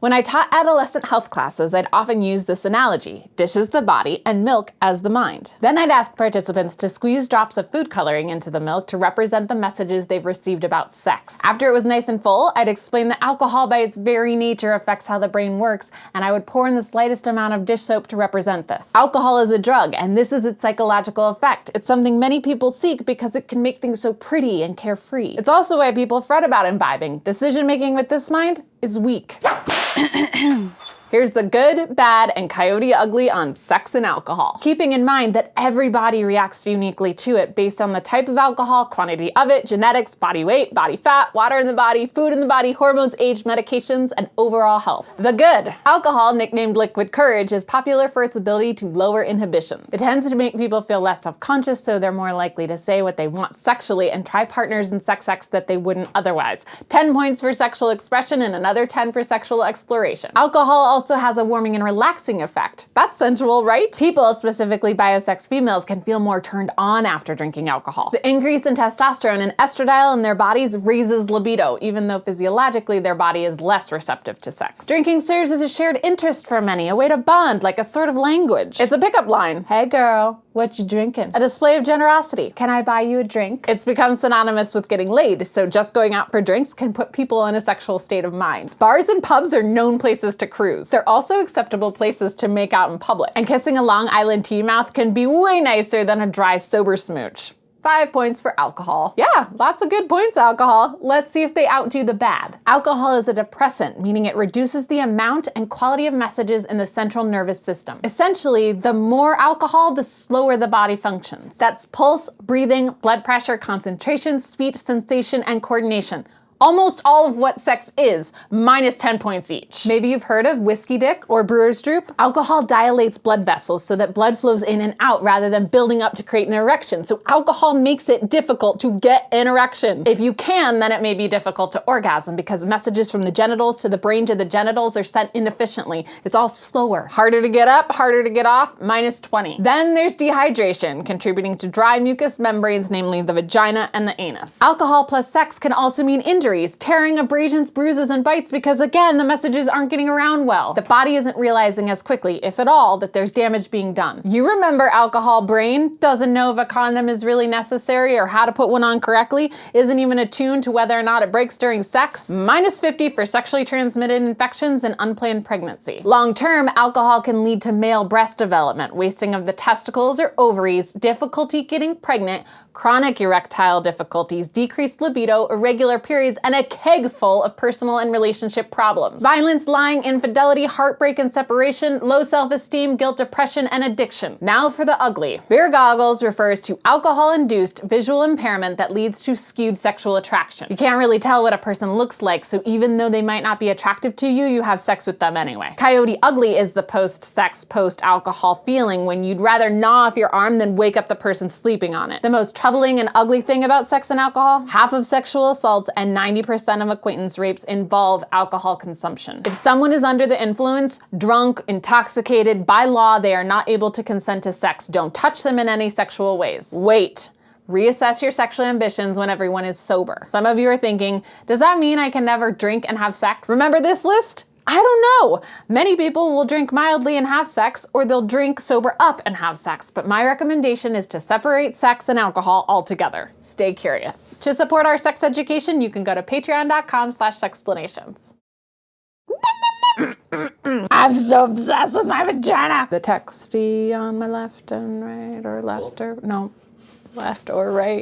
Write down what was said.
When I taught adolescent health classes, I'd often use this analogy: dish is the body and milk as the mind. Then I'd ask participants to squeeze drops of food coloring into the milk to represent the messages they've received about sex. After it was nice and full, I'd explain that alcohol by its very nature affects how the brain works, and I would pour in the slightest amount of dish soap to represent this. Alcohol is a drug, and this is its psychological effect. It's something many people seek because it can make things so pretty and carefree. It's also why people fret about imbibing. Decision-making with this mind is weak. Here's the good, bad, and coyote ugly on sex and alcohol. Keeping in mind that every body reacts uniquely to it based on the type of alcohol, quantity of it, genetics, body weight, body fat, water in the body, food in the body, hormones, age, medications, and overall health. The good. Alcohol, nicknamed liquid courage, is popular for its ability to lower inhibitions. It tends to make people feel less self-conscious, so they're more likely to say what they want sexually and try partners in sex acts that they wouldn't otherwise. 10 points for sexual expression and another 10 for sexual exploration. Alcohol also has a warming and relaxing effect. That's sensual, right? People, specifically biosex females, can feel more turned on after drinking alcohol. The increase in testosterone and estradiol in their bodies raises libido, even though physiologically their body is less receptive to sex. Drinking serves as a shared interest for many, a way to bond, like a sort of language. It's a pickup line. Hey girl, what you drinking? A display of generosity. Can I buy you a drink? It's become synonymous with getting laid, so just going out for drinks can put people in a sexual state of mind. Bars and pubs are known places to cruise. They're also acceptable places to make out in public. And kissing a Long Island tea mouth can be way nicer than a dry, sober smooch. 5 points for alcohol. Yeah, lots of good points, alcohol. Let's see if they outdo the bad. Alcohol is a depressant, meaning it reduces the amount and quality of messages in the central nervous system. Essentially, the more alcohol, the slower the body functions. That's pulse, breathing, blood pressure, concentration, speech, sensation, and coordination. Almost all of what sex is, minus 10 points each. Maybe you've heard of whiskey dick or brewer's droop? Alcohol dilates blood vessels so that blood flows in and out rather than building up to create an erection. So alcohol makes it difficult to get an erection. If you can, then it may be difficult to orgasm because messages from the genitals to the brain to the genitals are sent inefficiently. It's all slower. Harder to get up, harder to get off, minus 20. Then there's dehydration, contributing to dry mucous membranes, namely the vagina and the anus. Alcohol plus sex can also mean injuries, tearing, abrasions, bruises, and bites because, again, the messages aren't getting around well. The body isn't realizing as quickly, if at all, that there's damage being done. You remember alcohol brain? Doesn't know if a condom is really necessary or how to put one on correctly, isn't even attuned to whether or not it breaks during sex. Minus 50 for sexually transmitted infections and unplanned pregnancy. Long-term, alcohol can lead to male breast development, wasting of the testicles or ovaries, difficulty getting pregnant, chronic erectile difficulties, decreased libido, irregular periods, and a keg full of personal and relationship problems. Violence, lying, infidelity, heartbreak and separation, low self-esteem, guilt, depression, and addiction. Now for the ugly. Beer goggles refers to alcohol-induced visual impairment that leads to skewed sexual attraction. You can't really tell what a person looks like, so even though they might not be attractive to you, you have sex with them anyway. Coyote ugly is the post-sex, post-alcohol feeling when you'd rather gnaw off your arm than wake up the person sleeping on it. The most troubling and ugly thing about sex and alcohol? Half of sexual assaults and 90% of acquaintance rapes involve alcohol consumption. If someone is under the influence, drunk, intoxicated, by law, they are not able to consent to sex. Don't touch them in any sexual ways. Wait. Reassess your sexual ambitions when everyone is sober. Some of you are thinking, does that mean I can never drink and have sex? Remember this list? I don't know. Many people will drink mildly and have sex, or they'll drink sober up and have sex, but my recommendation is to separate sex and alcohol altogether. Stay curious. To support our sex education, you can go to patreon.com/sexplanations. I'm so obsessed with my vagina. The texty on my left and right, or left or, no, left or right.